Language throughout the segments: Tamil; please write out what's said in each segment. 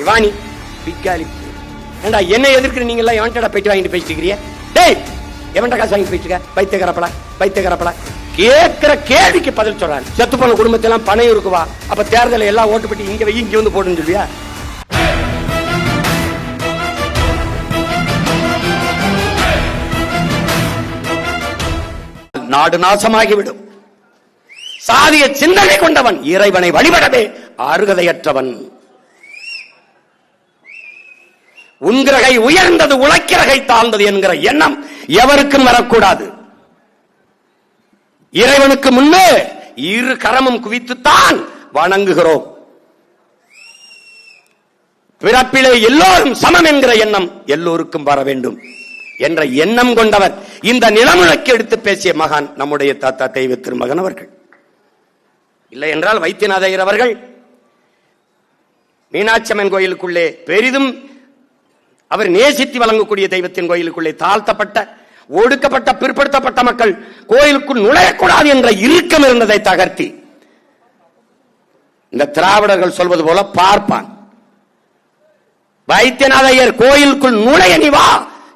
வாணி பிக்காலி ஏண்டா என்ன எதிர்க்கிற நீங்க எல்லாம் எவன்டா பெட்டி வாங்கிட்டு பேசிக்கிறீங்க? டேய் எவன்டா காசு வாங்கிட்டு பேசிக்க? பைத்தியக்காரப்படா கேட்கிற கேள்விக்கு பதில் சொல்றாரு. செத்து போன குடும்பத்தெல்லாம் பணம் இருக்குவா, அப்ப தேர்தல எல்லாம் ஓட்டு பெட்டி இங்க வை இங்க வந்து போடுன்னு சொல்லியா? நாடு நாசமாகிவிடும். சாதிய சிந்தனை கொண்டவன் இறைவனை வழிபடவே அருகதையற்றவன். உன்கிரகை உயர்ந்தது உழைக்கிறகை தாழ்ந்தது என்கிற எண்ணம் எவருக்கும் வரக்கூடாது. இறைவனுக்கு முன்னே இரு கரமும் குவித்துத்தான் வணங்குகிறோம். பிறப்பிலே எல்லோரும் சமம் என்கிற எண்ணம் எல்லோருக்கும் வர வேண்டும் என்ற எண்ணம் கொண்டவர் இந்த நிலமுழக்கு எடுத்து பேசிய மகான் நம்முடைய தாத்தா தெய்வ திருமகன் அவர்கள். இல்லை என்றால் வைத்தியநாதையர் அவர்கள் மீனாட்சி அம்மன் கோயிலுக்குள்ளே பெரிதும் அவர் நேசித்து வழங்கக்கூடிய தெய்வத்தின் கோயிலுக்குள்ளே தாழ்த்தப்பட்ட ஒடுக்கப்பட்ட பிற்படுத்தப்பட்ட மக்கள் கோயிலுக்குள் நுழையக்கூடாது என்ற இறுக்கம் இருந்ததை தகர்த்தி இந்த திராவிடர்கள் சொல்வது போல பார்ப்பான். வைத்தியநாதையர் கோயிலுக்குள் நுழைய நீ வா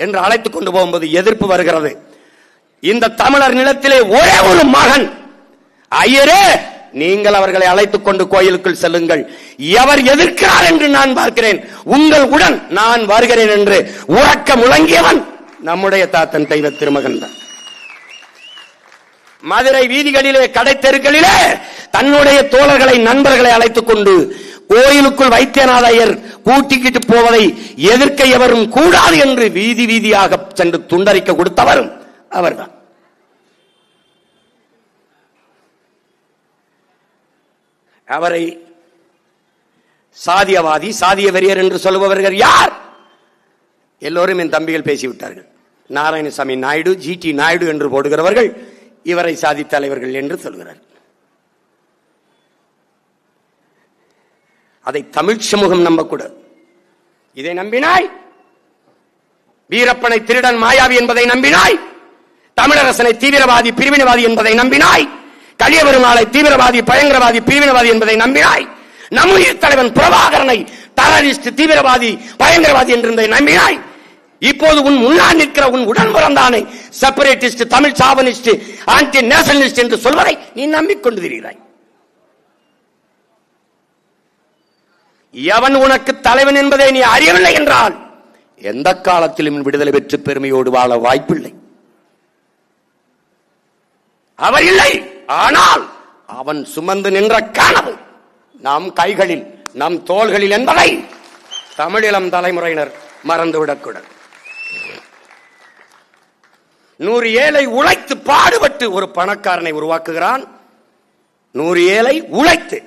என்று அழைத்துக் கொண்டு போகும்போது எதிர்ப்பு வருகிறது. இந்த தமிழர் நிலத்திலே ஒரே ஒரு மகன் ஐயரே நீங்கள் அவர்களை அழைத்துக் கொண்டு கோயிலுக்குள் செல்லுங்கள், எவர் எதிர்க்கிறார் என்று நான் பார்க்கிறேன், உங்கள் உடன் நான் வருகிறேன் என்று உறக்க முழங்கியவன் நம்முடைய தாத்தன் தெய்வ திருமகன் தான். மதுரை வீதிகளிலே கடை தெருக்களிலே தன்னுடைய தோழர்களை நண்பர்களை அழைத்துக் கொண்டு கோயிலுக்குள் வைத்தியநாதையர் கூட்டிக்கிட்டு போவதை எதிர்க்க எவரும் கூடாது என்று வீதி வீதியாக சென்று துண்டறிக்க கொடுத்தவரும் அவர்தான். அவரை சாதியவாதி சாதிய வெறியர் என்று சொல்லுபவர்கள் யார்? எல்லோரும் என் தம்பிகள் பேசிவிட்டார்கள். நாராயணசாமி நாயுடு, ஜிடி நாயுடு என்று போடுகிறவர்கள் இவரை சாதி தலைவர்கள் என்று சொல்கிறார். அதை தமிழ் சமூகம் நம்பக்கூடாது. இதை நம்பினாய் வீரப்பனை திருடன் மாயாவி என்பதை நம்பினாய், தமிழரசனை தீவிரவாதி பிரிவினவாதி என்பதை நம்பினாய், கலியபெருமாளை தீவிரவாதி பயங்கரவாதி பிரிவினவாதி என்பதை நம்பினாய், நம்முடைய தலைவன் பிரபாகரனை டெரரிஸ்ட் தீவிரவாதி பயங்கரவாதி என்று நம்பினாய். இப்போது உன் முன்னால் நிற்கிற உன் உடன் பிறந்தானை separatist Tamil chauvinist anti nationalist என்று சொல்வதை நீ நம்பிக்கொண்டு திரிகிறாய். எவன் உனக்கு தலைவன் என்பதை நீ அறியவில்லை என்றால் எந்த காலத்திலும் விடுதலை பெற்று பெருமையோடு வாழ வாய்ப்பில்லை. அவர் இல்லை, ஆனால் அவன் சுமந்து நின்ற கனவு நம் கைகளில் நம் தோள்களில் என்பதை தமிழிலம் தலைமுறையினர் மறந்துவிடக்கூடாது. 100 ஏழை உழைத்து பாடுபட்டு ஒரு பணக்காரனை உருவாக்குகிறான். 100 ஏழை உழைத்து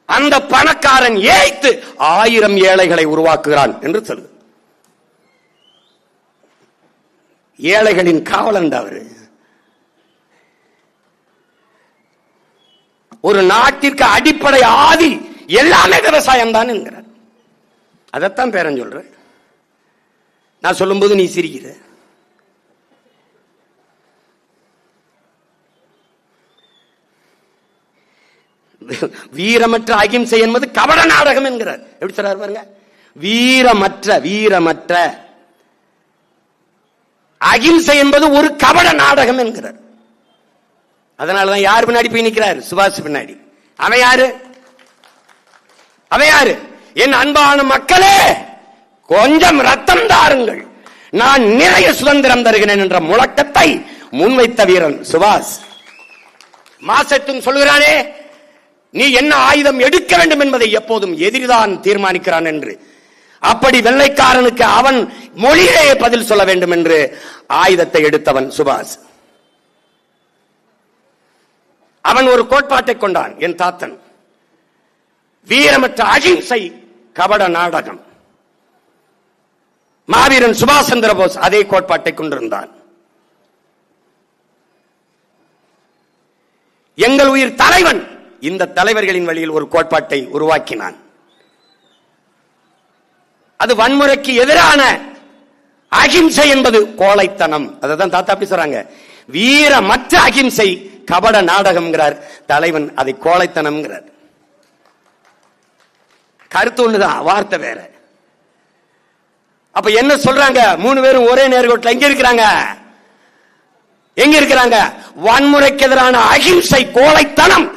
அந்த பணக்காரன் ஏய்த்து 1000 ஏழைகளை உருவாக்குகிறான் என்று சொல்லு. ஏழைகளின் காவலன் அவரு. ஒரு நாட்டிற்கு அடிப்படை ஆதி எல்லாமே விவசாயம் தான் என்கிறார். அதைத்தான் பேரன் சொல்ற. நான் சொல்லும்போது நீ சிரிக்கிற. வீரமற்ற அகிம்சை என்பது கபட நாடகம் என்கிறார். எப்படி சொல்றாரு பாருங்க. வீரமற்ற அகிம்சை என்பது ஒரு கபட நாடகம் என்கிறார். அதனாலதான் யார் பின்னாடி போய் நிற்கிறார்? சுபாஷ் பின்னாடி. அவன் யாரு? என் அன்பான மக்களே, கொஞ்சம் ரத்தம் தாருங்கள், நான் நிறைய சுதந்திரம் தருகிறேன் என்ற முழக்கத்தை முன்வைத்த வீரன் சுபாஷ். மாசத்தும் சொல்கிறானே, நீ என்ன ஆயுதம் எடுக்க வேண்டும் என்பதை எப்போதும் எதிரிதான் தீர்மானிக்கிறான் என்று. அப்படி வெள்ளைக்காரனுக்கு அவன் மொழியிலேயே பதில் சொல்ல வேண்டும் என்று ஆயுதத்தை எடுத்தவன் சுபாஷ். அவன் ஒரு கோட்பாட்டை கொண்டான். என் தாத்தன் வீரமற்ற அகிம்சை கபட நாடகம். மாவீரன் சுபாஷ் சந்திர போஸ் அதே கோட்பாட்டை கொண்டிருந்தான். எங்கள் உயிர் தலைவன் இந்த தலைவர்களின் வழியில் ஒரு கோட்பாட்டை உருவாக்கினான். அது வன்முறைக்கு எதிரான அகிம்சை என்பது கோழைத்தனம். அதான் தாத்தா அப்படி சொல்றாங்க. வீரமற்ற அகிம்சை கபட நாடகம் தலைவன், அதை கோழைத்தனம். கருத்து ஒண்ணுதான், வார்த்தை வேற. அப்ப என்ன சொல்றாங்க? 3 பேரும் ஒரே நேர்கோட்டில் எங்க இருக்கிறாங்க? எங்க இருக்கிறாங்க? வன்முறைக்கு எதிரான அகிம்சை, கோழைத்தனம்,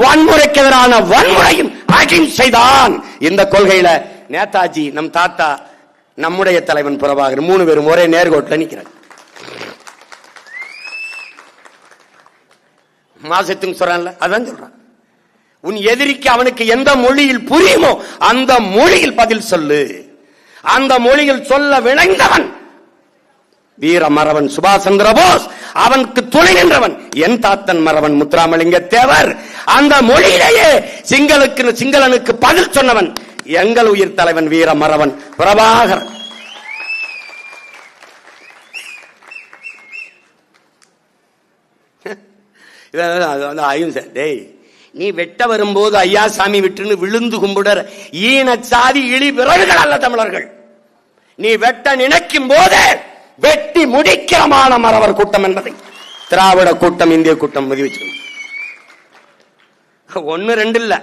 வன்முறைக்கு எதிரான வன்முறையும் அகிம்சை தான். இந்த கொள்கையில நேதாஜி, நம் தாத்தா, நம்முடைய தலைவன் பிரபாகர் 3 பேரும் ஒரே நேர்கோட்டில் நிற்கிறாங்க. மாசத்துக்கு சொல்றான்ல, அதான் சொல்றான். உன் எதிரிக்கு அவனுக்கு எந்த மொழியில் புரியுமோ அந்த மொழியில் பதில் சொல்லு. அந்த மொழியில் சொல்ல விளைந்தவன் வீர மறவன் சுபாஷ் சந்திர போஸ், அவனுக்கு துணை நின்றவன் என் தாத்தன் மறவன் முத்துராமலிங்க தேவர். அந்த மொழியிலேயே சிங்களனுக்கு பதில் சொன்னவன் எங்கள் உயிர் தலைவன் வீர மறவன் பிரபாகர். நீ வெட்ட வரும்போது ஐயா சாமி விட்டுன்னு விழுந்து கும்பிடுற ஈன சாதி இழி விரல்கள் அல்ல தமிழர்கள். நீ வெட்ட நினைக்கும் போது வெட்டி முடிக்கிறமான மறவர் கூட்டம் என்பதை திராவிட கூட்டம், இந்திய கூட்டம் மதிவச்சு. 1 2 இல்ல,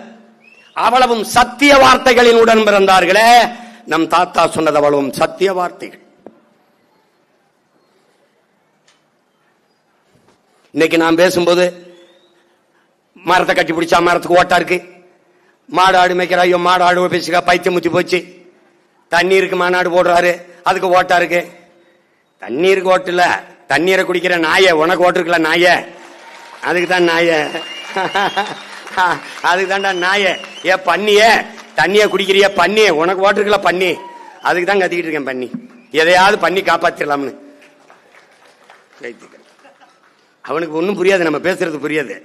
அவ்வளவும் சத்திய வார்த்தைகளின் உடன் பிறந்தார்களே. நம் தாத்தா சொன்னது அவ்வளவும் சத்திய வார்த்தைகள். இன்னைக்கு நான் பேசும்போது மரத்தை கட்டி பிடிச்சா மரத்துக்கு ஓட்டா இருக்கு, மாடு ஆடு மேய்க்கிற, ஐயோ மாடு ஆடு பேசுக, பைத்தியம் முத்தி போச்சு, தண்ணீருக்கு மாநாடு போடுறாரு, அதுக்கு ஓட்டா இருக்கு. தண்ணீருக்கு ஓட்டு இல்ல, தண்ணீரை குடிக்கிற நாய, உனக்கு ஓட்டு இருக்குல்ல நாய, அதுக்கு தான் நாய, அதுக்கு தான்டா நாய. ஏ பண்ணிய, தண்ணிய குடிக்கிறிய பண்ணி, உனக்கு ஓட்டு இருக்குல்ல பண்ணி, அதுக்கு தான் கத்திக்கிட்டு இருக்கேன் பண்ணி, எதையாவது பண்ணி காப்பாத்திரலாம்னு. அவனுக்கு ஒன்னும் புரியாது, நம்ம பேசுறது புரியாது.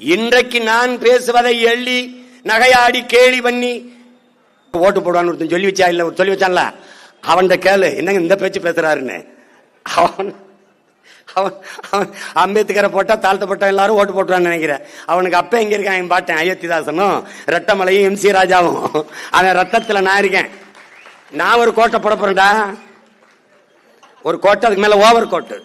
இன்றைக்கு நான் பேசுவதை எள்ளி நகையாடி கேலி பண்ணி ஓட்டு போடுவான்னு சொல்லி வச்சா இல்ல, சொல்லி வச்சான்ல, அவன் கேளு என்னங்க இந்த பேச்சு பேசுறாருன்னு. அவன் அம்பேத்கரை போட்டா தாழ்த்தப்பட்ட எல்லாரும் ஓட்டு போட்டுவான்னு நினைக்கிறேன். அவனுக்கு அப்ப எங்க இருக்கான் என் பாட்டேன் அயோத்திதாசனும் ரெட்டமலையும் MC ராஜாவும். அவன் ரத்தத்துல நான் இருக்கேன். நான் ஒரு கோட்டை போட போறேன்டா, ஒரு கோட்டை, அதுக்கு மேல ஓவர் கோட்டு.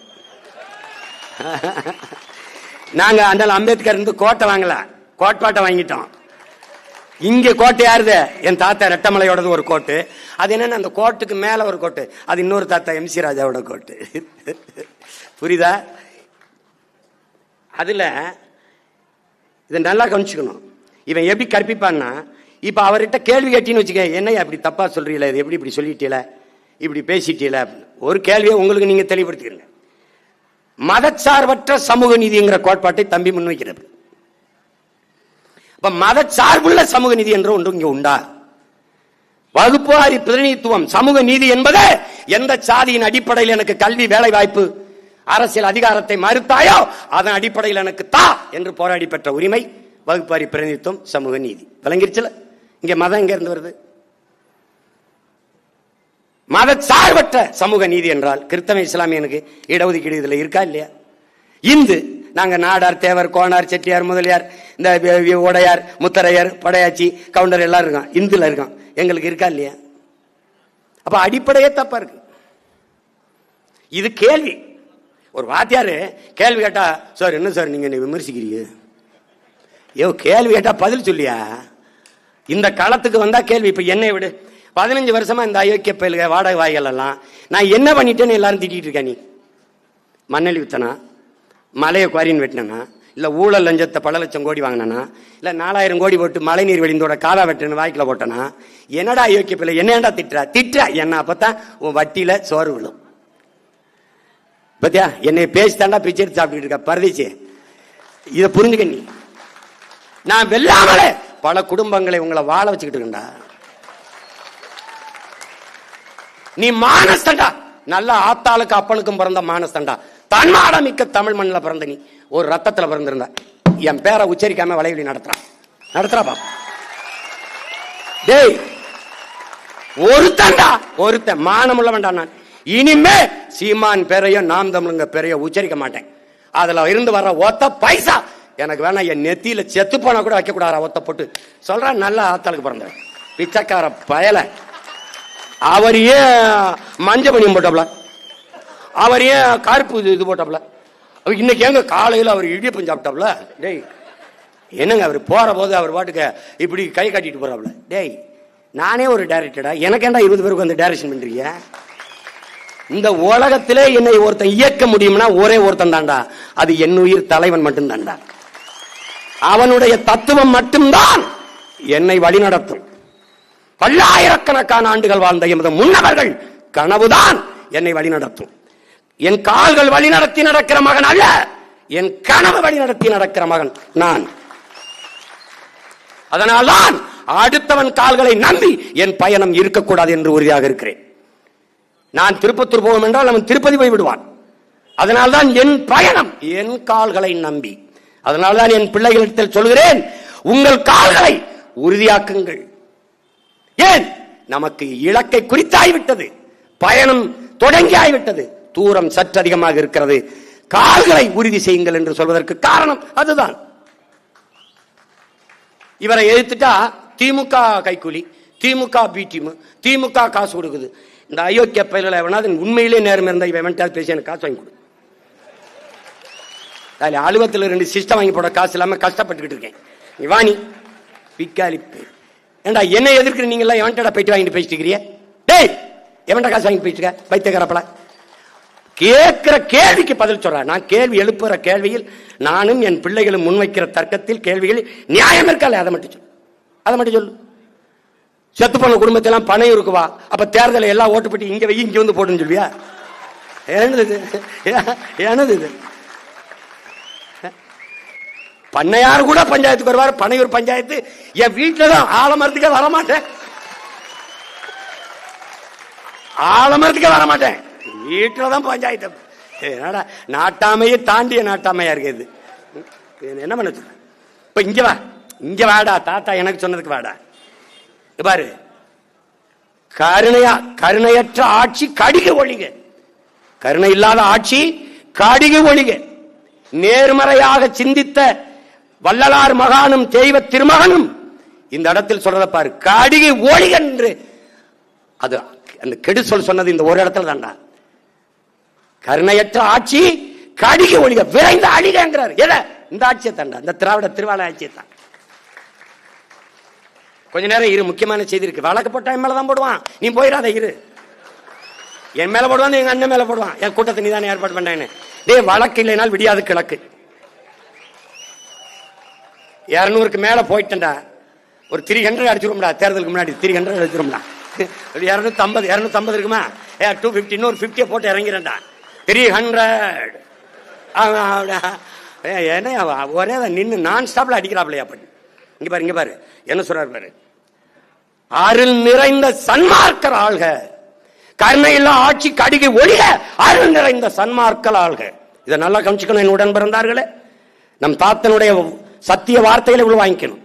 நாங்க அந்த அம்பேத்கர் இருந்து கோட்டை வாங்கல, கோட்பாட்டை வாங்கிட்டோம். இங்க கோட்டை யாருது? என் தாத்தா ரெட்டமலையோடது ஒரு கோட்டு. அது என்னன்னா அந்த கோட்டுக்கு மேல ஒரு கோட்டு, அது இன்னொரு தாத்தா MC ராஜாவோட கோட்டு. புரியுதா? அதுல இதை நல்லா கவனிச்சுக்கணும். இவன் எப்படி கற்பிப்பான்னா, இப்ப அவர்கிட்ட கேள்வி கேட்டின்னு வச்சுக்க, என்னையா அப்படி தப்பா சொல்றீங்களா, இது எப்படி இப்படி சொல்லிட்டீல, இப்படி பேசிட்டீல, ஒரு கேள்வியை உங்களுக்கு நீங்க தெளிவுபடுத்திக்கிறீங்க. மதச்சார்பற்ற சமூக நீதிங்கிற கோட்பாட்டை தம்பி முன்வைக்கிறது. இப்ப மதச்சார்புள்ள சமூக நீதி என்ற ஒன்று இங்க உண்டா? வகுப்புவாரி பிரதிநிதித்துவம் சமூக நீதி என்பது எந்த சாதியின் அடிப்படையில் எனக்கு கல்வி, வேலை வாய்ப்பு, அரசியல் அதிகாரத்தை மறுத்தாயோ அதன் அடிப்படையில் எனக்கு தா என்று போராடி பெற்ற உரிமை வகுப்புவாரி பிரதிநிதித்துவம் சமூக நீதி. விளங்கிருச்சுல? இங்க மதம் எங்க இருந்து வருது? மதச்சார்பற்ற சமூக நீதி என்றால் கிறிஸ்தவ இஸ்லாமியனுக்கு இடஒதுக்கீடு இதுல இருக்கா இல்லையா? இந்து நாங்க நாடார், தேவர், கோனார், செட்டியார், முதலியார், இந்த உடையார், முத்தரையர், படையாச்சி, கவுண்டர் எல்லாம் இருக்கான், இந்துல இருக்கான், எங்களுக்கு இருக்கா இல்லையா? அப்ப அடிப்படையே தப்பா இருக்கு. இது கேள்வி. ஒரு வாத்தியாரு கேள்வி கேட்டா, சார் என்ன சார் நீங்க விமர்சிக்கிறீங்க, கேள்வி கேட்டா பதில் சொல்லியா? இந்த களத்துக்கு வந்தா கேள்வி. இப்ப என்னை விடு, 15 வருஷமா இந்த அயோக்கிய பயிலுக வாடகை வாய்கள் எல்லாம் நான் என்ன பண்ணிட்டேன்னு எல்லாரும் திட்டிட்டு இருக்கேன். நீ மண்ணெளி வித்தனா, மலையை குவாரின்னு வெட்டினா, இல்ல ஊழல் லஞ்சத்தை பல லட்சம் கோடி வாங்கினா, இல்ல 4000 கோடி போட்டு மழை நீர் வெளிந்தோட காதா வெட்டுன்னு வாய்க்கில போட்டனா, என்னடா அயோக்கிய பிள்ளை என்னடா திட்டுற என்ன? அப்பதான் உன் வட்டியில சோறு விழும். பத்தியா, என்னை பேசித்தாண்டா பிச்சை எடுத்து சாப்பிட்டு இருக்க பரதேசி. இதை புரிஞ்சுக்க. நீ நான் வெல்லாமலே பல குடும்பங்களை உங்களை வாழ வச்சுக்கிட்டு இருக்கா. நீ மானஸ்தண்டா, நல்ல ஆத்தாளுக்கு அப்பனுக்கும் பிறந்த மானஸ்தண்டா, தன்மானம் மிக்க தமிழ் மண்ணில் பிறந்த நீ ஒரு ரத்தத்துல பிறந்திருந்த என் பேரை உச்சரிக்காம வலைவலி நடத்துறா பா. டேய் ஒருத்தன் மானம் உள்ள வேண்டாம். நான் இனிமே சீமான் பேரையோ நாம் தமிழுங்க பேரையோ உச்சரிக்க மாட்டேன். அதுல இருந்து வர்ற ஒத்த பைசா எனக்கு வேணா, என் நெத்தியில செத்து போனா கூட வைக்க கூடாது. ஒத்த போட்டு சொல்றான் நல்ல ஆத்தாளுக்கு பிறந்த பிச்சைக்கார பயல. அவர் ஏன் மஞ்ச பணியம் போட்டாப்ல, அவர் ஏன் கருப்பு இது போட்டாப்ல, இன்னைக்கு எங்க காலையில் அவர் இடியப்பம் சாப்பிட்டாப்ல. டேய் என்னங்க அவர் போற போது அவர் பாட்டுக்கு இப்படி கை காட்டிட்டு போறாப்ல. டேய் நானே ஒரு டைரக்டரா, எனக்கு ஏன்டா 20 பேருக்கு வந்து டைரக்ஷன் பண்றீங்க? இந்த உலகத்திலே என்னை ஒருத்தன் இயக்க முடியும்னா ஒரே ஒருத்தன் தாண்டா, அது என் உயிர் தலைவன் மட்டும் தாண்டா. அவனுடைய தத்துவம் மட்டும்தான் என்னை வழிநடத்தும். பல்லாயிரக்கணக்கான ஆண்டுகள் வாழ்ந்த எமது முன்னவர்கள் கனவுதான் என்னை வழிநடத்தும். என் கால்கள் வழிநடத்தி நடக்கிற மகன் அல்ல, என் கனவு வழிநடத்தி நடக்கிற மகன் நான். அதனால்தான் அடுத்தவன் கால்களை நம்பி என் பயணம் இருக்கக்கூடாது என்று உறுதியாக இருக்கிறேன். நான் திருப்பத்தூர் போவோம் என்றால் அவன் திருப்பதி போய் விடுவான். அதனால்தான் என் பயணம் என் கால்களை நம்பி. அதனால்தான் என் பிள்ளைகளிடத்தில் சொல்கிறேன், உங்கள் கால்களை உறுதியாக்குங்கள். ஏன்? நமக்கு இலக்கை குறித்தாய்விட்டது, பயணம் தொடங்கி ஆகிவிட்டது, தூரம் சற்று அதிகமாக இருக்கிறது. கால்களை உறுதி செய்யுங்கள் என்று சொல்வதற்கு காரணம் அதுதான். இவரை எதிர்த்துட்டா திமுக கைக்கூலி, திமுக பி டீம், திமுக காசு கொடுக்குது. இந்த அயோக்கிய பயிர்களை வேணாது உண்மையிலே நேரம் இருந்தா இவன் பேசி எனக்கு காசு வாங்கி கொடு. அலுவலகத்தில் 2 சிஸ்டம் வாங்கி போட காசு இல்லாம கஷ்டப்பட்டுக்கிட்டு இருக்கேன். வாணி பிக்காலி ஏண்டா என்னை எதிர்க்கிற நீங்க எல்லாம் எவன்டா போயிட்டு வாங்கிட்டு பேசிட்டு இருக்கிறீங்க? டேய், எவன்டா காசு வாங்கி போயிட்டு இருக்க பைத்தியக்காரப்பல? கேட்கிற கேள்விக்கு பதில் சொல்ற. நான் கேள்வி எழுப்புற கேள்வியில், நானும் என் பிள்ளைகளும் முன்வைக்கிற தர்க்கத்தில் கேள்விகளில் நியாயம் இருக்கல. அதை மட்டும் சொல்லு, அதை மட்டும் சொல்லு. செத்து போன குடும்பத்தெல்லாம் பணம் இருக்குவா, அப்ப தேர்தலை எல்லாம் ஓட்டு போட்டு இங்க வை இங்க வந்து போட்டுன்னு சொல்வியா? என்னது இது? பண்ணையார் கூட பஞ்சாயத்துக்கு வருவார், பனையூர் பஞ்சாயத்து. என் வீட்டுல தான் ஆலமரத்துக்கே வரமாட்டேன், ஆலமரத்துக்கே வரமாட்டேன், வீட்டுலதான் பஞ்சாயத்து. என்னடா நாட்டாமையை தாண்டிய நாட்டாமையா இருக்குது. என்ன பண்ண சொல்ற? இப்ப இங்க வா, இங்க வாடா, தாத்தா எனக்கு சொன்னதுக்கு வாடா. பாரு, கருணையற்ற ஆட்சி கடிக ஒழிக, கருணை இல்லாத ஆட்சி கடிக ஒழிக. நேர்மறையாக சிந்தித்த வள்ளலார் மகானும் தெய்வ திருமகனும் இந்த இடத்தில் சொல்றத பாரு, கடிகை ஒழிக என்று. அது அந்த கெடு சொன்னது இந்த ஒரு இடத்துல தான்டா. கருணையற்ற ஆட்சி கடிகை ஒழிக, விரைந்த அழிகிறார். இந்த ஆட்சியை தாண்டா, இந்த திராவிட திருவாள ஆட்சியை தான். கொஞ்ச நேரம் இரு, முக்கியமான செய்தி இருக்கு. வழக்கு போட்டா என் மேலதான் போடுவான், நீ போயிடாத இரு. என் மேல போடுவான், எங்க அண்ணன் மேல போடுவான். என் கூட்டத்தை நீ தானே ஏற்பாடு பண்ணேன்னு. டேய், வழக்கு இல்லைனால் விடியாது கிழக்கு. 200க்கு மேல போயிட்டா ஒரு 300 அடிச்சிரும்டா. தேர்தலுக்கு முன்னாடி 300 அடிச்சிரும்டா. 250 இருக்குமா? 250 இன்னொரு 50 போட்டு இறங்கிறேன்டா. 300 என்ன ஒரே நின்று நான் ஸ்டாப்ல அடிக்கிறாப்லையா? அப்படி இங்க பாரு, இங்க பாரு என்ன சொல்றாரு பாரு. அருள் நிறைந்த சன்மார்க்கர் ஆள்க, கருணையில்லா ஆட்சி கடிகை ஒழிக, அருள் நிறைந்த சன்மார்க்கர் ஆள்க. இதை நல்லா கவனிச்சுக்கணும் என் உடன் பிறந்தார்களே. நம் தாத்தனுடைய சத்திய வார்த்தைகளை உள்ள வாங்கிக்கணும்.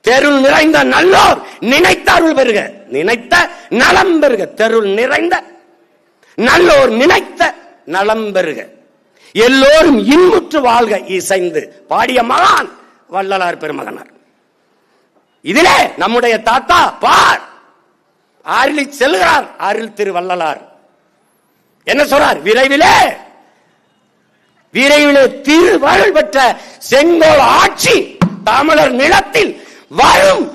தெருள் நிறைந்த நல்லோர் நினைத்த அருள் பெறுக, நினைத்த நலம் பெறுக. தெருள் நிறைந்த நல்லோர் நினைத்த நலம் பெறுக, எல்லோரும் இன்புற்று வாழ்க இசைந்து பாடிய மகான் வள்ளலார் பெருமகனார். இதிலே நம்முடைய தாத்தா பார் அருளி செல்கிறார். அருள் திரு வள்ளலார் என்ன சொல்றார்? விரைவிலே திருவருள் பெற்ற செங்கோல் ஆட்சி தமிழர் நிலத்தில் வரும்